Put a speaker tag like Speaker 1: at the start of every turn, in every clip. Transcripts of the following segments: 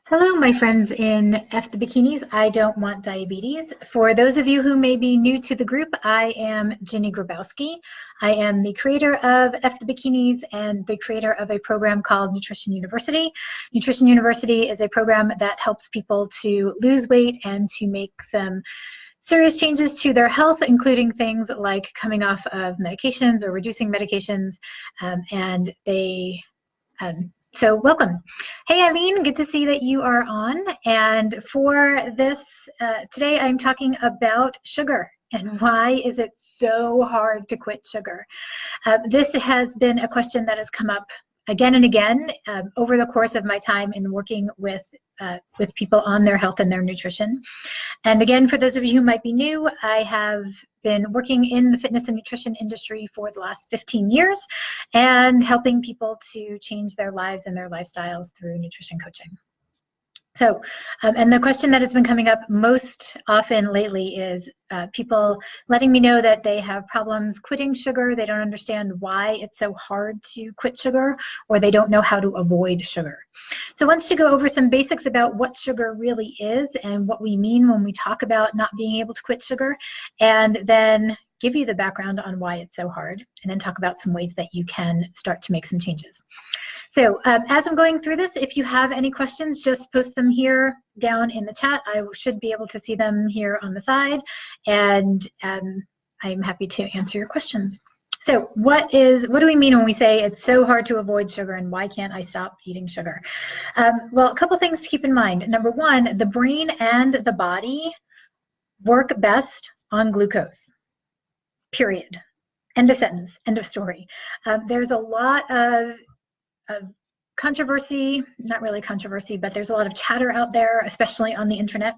Speaker 1: Hello, my friends in F the Bikinis. I don't want diabetes. For those of you who may be new to the group, I am Ginny Grabowski. I am the creator of F the Bikinis and the creator of a program called Nutrition University. Nutrition University is a program that helps people to lose weight and to make some serious changes to their health, including things like coming off of medications or reducing medications, so welcome. Hey Eileen, good to see that you are on. And for this, today I'm talking about sugar and why is it so hard to quit sugar. This has been a question that has come up again and again over the course of my time in working with people on their health and their nutrition. And again, for those of you who might be new, I have been working in the fitness and nutrition industry for the last 15 years and helping people to change their lives and their lifestyles through nutrition coaching. So, and the question that has been coming up most often lately is people letting me know that they have problems quitting sugar, they don't understand why it's so hard to quit sugar, or they don't know how to avoid sugar. So I want to go over some basics about what sugar really is and what we mean when we talk about not being able to quit sugar, and then give you the background on why it's so hard, and then talk about some ways that you can start to make some changes. So as I'm going through this, if you have any questions, just post them here down in the chat. I should be able to see them here on the side, and I'm happy to answer your questions. So what do we mean when we say it's so hard to avoid sugar and why can't I stop eating sugar? Well, a couple things to keep in mind. Number one, the brain and the body work best on glucose, period. End of sentence, end of story. There's a lot of controversy, not really controversy, but there's a lot of chatter out there, especially on the internet,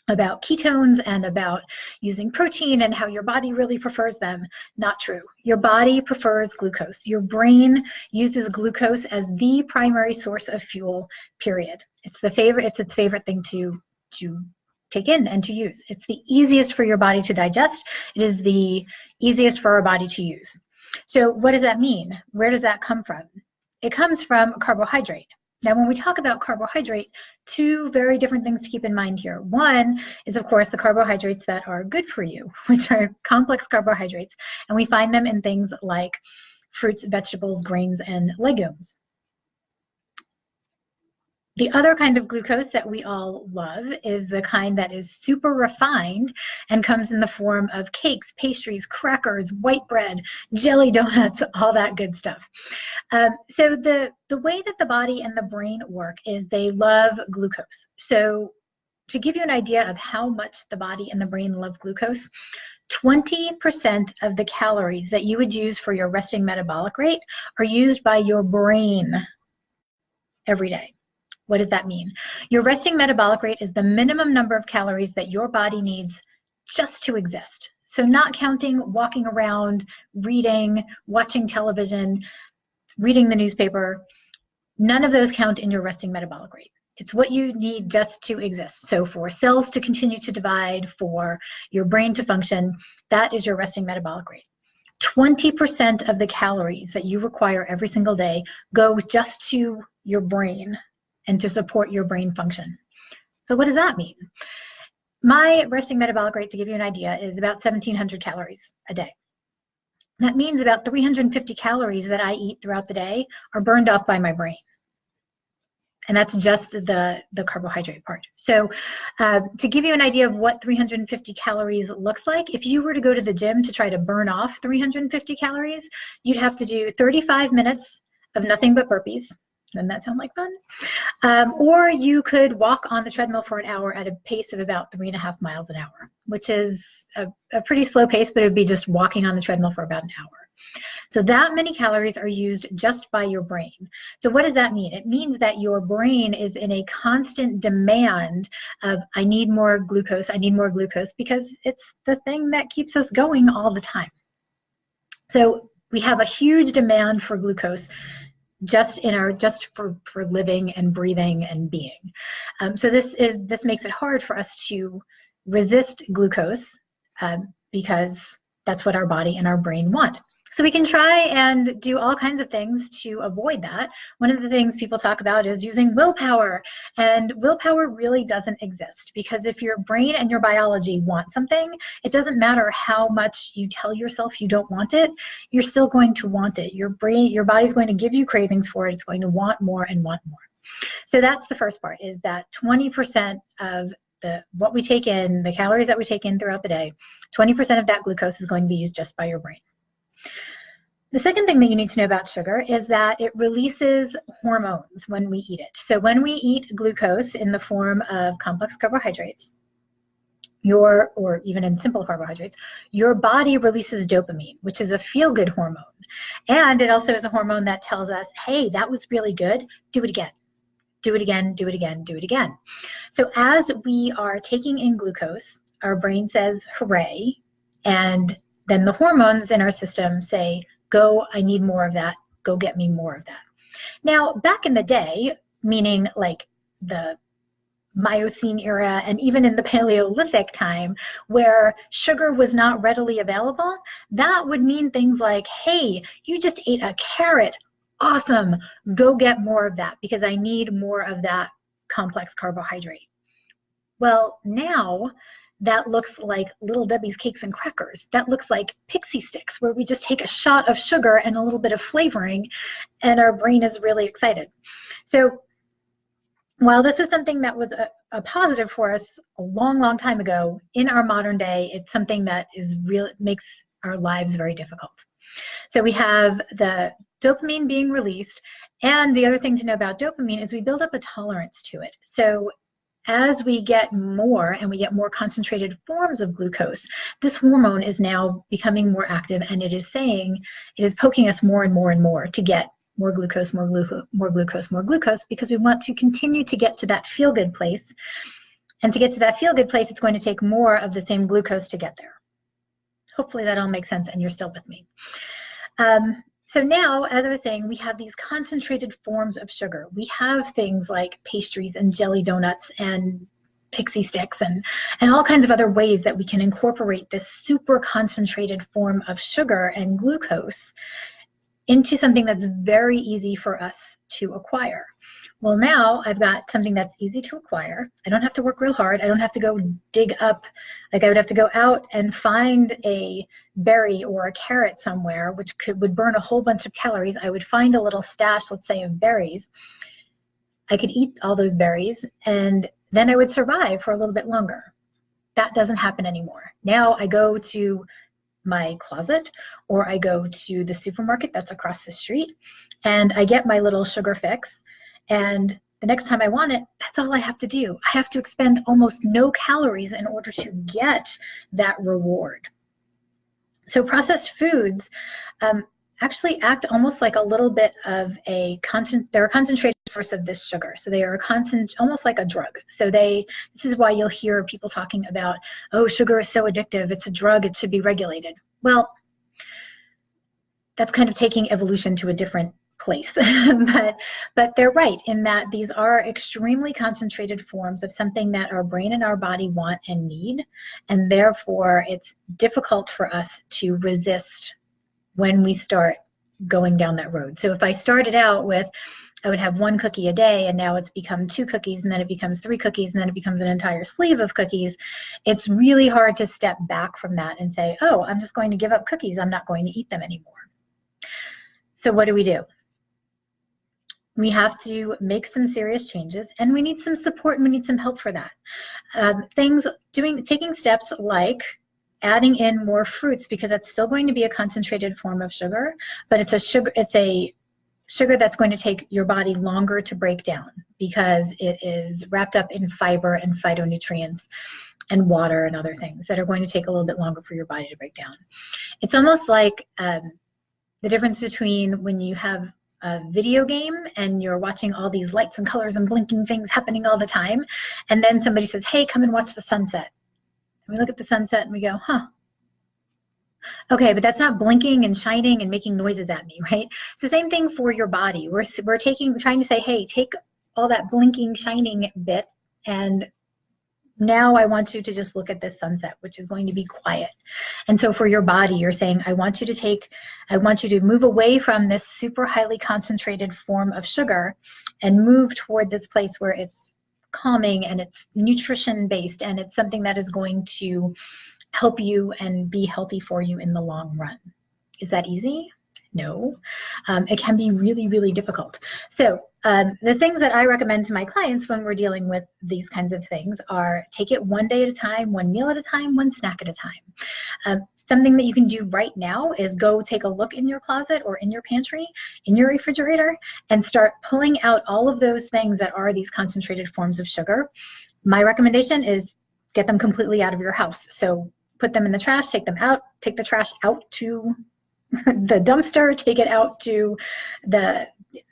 Speaker 1: about ketones and about using protein and how your body really prefers them. Not true. Your body prefers glucose. Your brain uses glucose as the primary source of fuel, period. It's its favorite thing to take in and to use. It's the easiest for your body to digest. It is the easiest for our body to use. So what does that mean? Where does that come from? It comes from carbohydrate. Now, when we talk about carbohydrate, two very different things to keep in mind here. One is, of course, the carbohydrates that are good for you, which are complex carbohydrates, and we find them in things like fruits, vegetables, grains, and legumes. The other kind of glucose that we all love is the kind that is super refined and comes in the form of cakes, pastries, crackers, white bread, jelly donuts, all that good stuff. So the way that the body and the brain work is they love glucose. So to give you an idea of how much the body and the brain love glucose, 20% of the calories that you would use for your resting metabolic rate are used by your brain every day. What does that mean? Your resting metabolic rate is the minimum number of calories that your body needs just to exist. So not counting walking around, reading, watching television, reading the newspaper, none of those count in your resting metabolic rate. It's what you need just to exist. So for cells to continue to divide, for your brain to function, that is your resting metabolic rate. 20% of the calories that you require every single day go just to your brain and to support your brain function. So what does that mean? My resting metabolic rate, to give you an idea, is about 1,700 calories a day. That means about 350 calories that I eat throughout the day are burned off by my brain. And that's just the carbohydrate part. So to give you an idea of what 350 calories looks like, if you were to go to the gym to try to burn off 350 calories, you'd have to do 35 minutes of nothing but burpees. Doesn't that sound like fun? Or you could walk on the treadmill for an hour at a pace of about 3.5 miles an hour, which is a pretty slow pace, but it would be just walking on the treadmill for about an hour. So that many calories are used just by your brain. So what does that mean? It means that your brain is in a constant demand of, I need more glucose, because it's the thing that keeps us going all the time. So we have a huge demand for glucose just for living and breathing and being. So this makes it hard for us to resist glucose because that's what our body and our brain want. So we can try and do all kinds of things to avoid that. One of the things people talk about is using willpower, and willpower really doesn't exist, because if your brain and your biology want something, it doesn't matter how much you tell yourself you don't want it, you're still going to want it. Your body's going to give you cravings for it. It's going to want more and want more. So that's the first part, is that 20% of what we take in, the calories that we take in throughout the day, 20% of that glucose is going to be used just by your brain. The second thing that you need to know about sugar is that it releases hormones when we eat it. So when we eat glucose in the form of complex carbohydrates, or even in simple carbohydrates, your body releases dopamine, which is a feel-good hormone. And it also is a hormone that tells us, hey, that was really good, do it again. Do it again, do it again, do it again. So as we are taking in glucose, our brain says, hooray, and then the hormones in our system say, go, I need more of that, go get me more of that. Now, back in the day, meaning like the Miocene era and even in the Paleolithic time, where sugar was not readily available, that would mean things like, hey, you just ate a carrot, awesome, go get more of that because I need more of that complex carbohydrate. Well, now that looks like Little Debbie's Cakes and Crackers. That looks like pixie sticks, where we just take a shot of sugar and a little bit of flavoring, and our brain is really excited. So while this was something that was a positive for us a long, long time ago, in our modern day, it's something that makes our lives very difficult. So we have the dopamine being released, and the other thing to know about dopamine is we build up a tolerance to it. So as we get more and we get more concentrated forms of glucose, this hormone is now becoming more active, and it is poking us more and more and more to get more glucose, more glucose, more glucose, because we want to continue to get to that feel-good place. And to get to that feel-good place, it's going to take more of the same glucose to get there. Hopefully that all makes sense and you're still with me. So now, as I was saying, we have these concentrated forms of sugar. We have things like pastries and jelly donuts and pixie sticks and all kinds of other ways that we can incorporate this super concentrated form of sugar and glucose into something that's very easy for us to acquire. Well, now I've got something that's easy to acquire. I don't have to work real hard. I don't have to go dig up, like I would have to go out and find a berry or a carrot somewhere, which would burn a whole bunch of calories. I would find a little stash, let's say, of berries. I could eat all those berries, and then I would survive for a little bit longer. That doesn't happen anymore. Now I go to my closet, or I go to the supermarket that's across the street, and I get my little sugar fix. And the next time I want it, that's all I have to do. I have to expend almost no calories in order to get that reward. So processed foods actually act almost like a little bit of they're a concentrated source of this sugar. So they are almost like a drug. So this is why you'll hear people talking about, oh, sugar is so addictive, it's a drug, it should be regulated. Well, that's kind of taking evolution to a different place. but they're right in that these are extremely concentrated forms of something that our brain and our body want and need, and therefore it's difficult for us to resist when we start going down that road. So if I started out with, I would have 1 cookie a day, and now it's become 2 cookies, and then it becomes 3 cookies, and then it becomes an entire sleeve of cookies, it's really hard to step back from that and say, oh, I'm just going to give up cookies, I'm not going to eat them anymore. So what do? We have to make some serious changes, and we need some support, and we need some help for that. Taking steps like adding in more fruits, because that's still going to be a concentrated form of sugar, but it's a sugar that's going to take your body longer to break down because it is wrapped up in fiber and phytonutrients and water and other things that are going to take a little bit longer for your body to break down. It's almost like the difference between when you have a video game and you're watching all these lights and colors and blinking things happening all the time, and then somebody says, hey, come and watch the sunset. And we look at the sunset and we go, huh, okay, but that's not blinking and shining and making noises at me, right? So same thing for your body. We're trying to say, hey, take all that blinking, shining bit and now I want you to just look at this sunset, which is going to be quiet. And so for your body, you're saying, I want you to move away from this super highly concentrated form of sugar and move toward this place where it's calming and it's nutrition based and it's something that is going to help you and be healthy for you in the long run. Is that easy? No. It can be really, really difficult. So the things that I recommend to my clients when we're dealing with these kinds of things are take it one day at a time, one meal at a time, one snack at a time. Something that you can do right now is go take a look in your closet or in your pantry, in your refrigerator, and start pulling out all of those things that are these concentrated forms of sugar. My recommendation is get them completely out of your house. So put them in the trash, take them out, take the trash out to the dumpster, take it out to the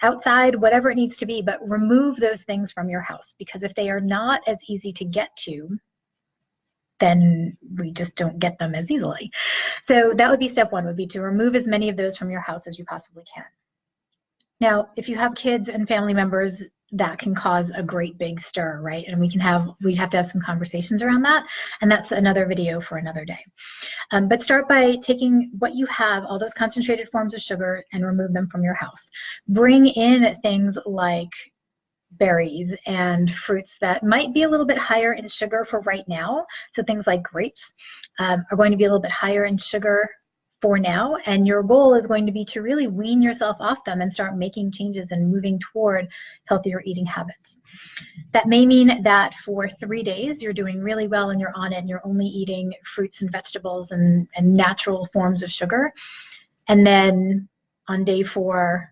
Speaker 1: outside, whatever it needs to be, but remove those things from your house, because if they are not as easy to get to, then we just don't get them as easily. So that would be step one, would be to remove as many of those from your house as you possibly can. Now, if you have kids and family members, that can cause a great big stir, right? And we'd have to have some conversations around that, and that's another video for another day. But start by taking what you have, all those concentrated forms of sugar, and remove them from your house. Bring in things like berries and fruits that might be a little bit higher in sugar for right now. So things like grapes are going to be a little bit higher in sugar for now, and your goal is going to be to really wean yourself off them and start making changes and moving toward healthier eating habits. That may mean that for 3 days you're doing really well and you're on it and you're only eating fruits and vegetables and natural forms of sugar. And then on day 4,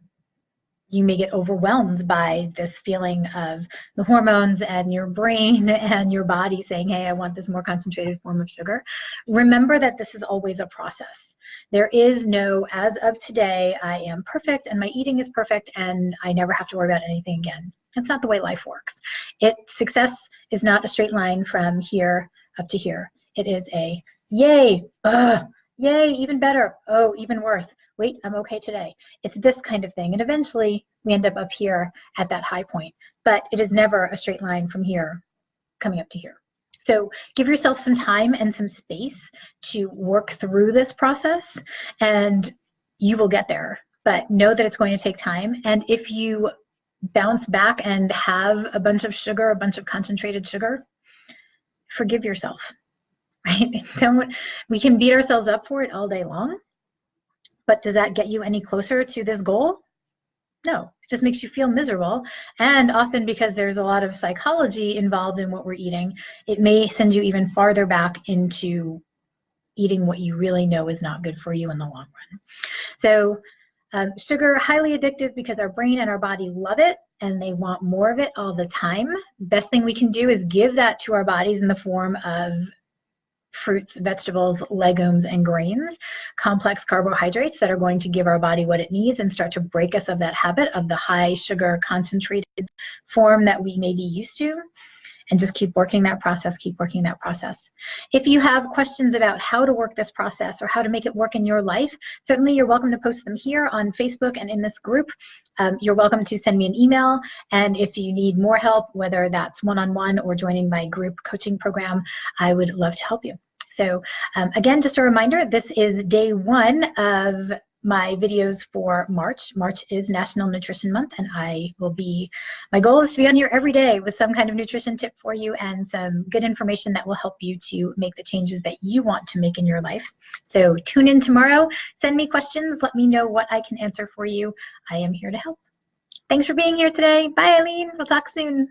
Speaker 1: you may get overwhelmed by this feeling of the hormones and your brain and your body saying, hey, I want this more concentrated form of sugar. Remember that this is always a process. There is no, as of today, I am perfect and my eating is perfect and I never have to worry about anything again. That's not the way life works. Success is not a straight line from here up to here. It is a yay, yay, even better, oh, even worse. Wait, I'm okay today. It's this kind of thing. And eventually we end up here at that high point. But it is never a straight line from here coming up to here. So give yourself some time and some space to work through this process and you will get there. But know that it's going to take time. And if you bounce back and have a bunch of sugar, a bunch of concentrated sugar, forgive yourself, right? We can beat ourselves up for it all day long. But does that get you any closer to this goal? No, it just makes you feel miserable. And often because there's a lot of psychology involved in what we're eating, it may send you even farther back into eating what you really know is not good for you in the long run. So sugar, highly addictive because our brain and our body love it and they want more of it all the time. Best thing we can do is give that to our bodies in the form of fruits, vegetables, legumes, and grains, complex carbohydrates that are going to give our body what it needs and start to break us of that habit of the high sugar concentrated form that we may be used to, and just keep working that process, keep working that process. If you have questions about how to work this process or how to make it work in your life, certainly you're welcome to post them here on Facebook and in this group. You're welcome to send me an email, and if you need more help, whether that's one-on-one or joining my group coaching program, I would love to help you. So again, just a reminder, this is day 1 of my videos for March. March is National Nutrition Month, and my goal is to be on here every day with some kind of nutrition tip for you and some good information that will help you to make the changes that you want to make in your life. So tune in tomorrow, send me questions, let me know what I can answer for you. I am here to help. Thanks for being here today. Bye, Eileen. We'll talk soon.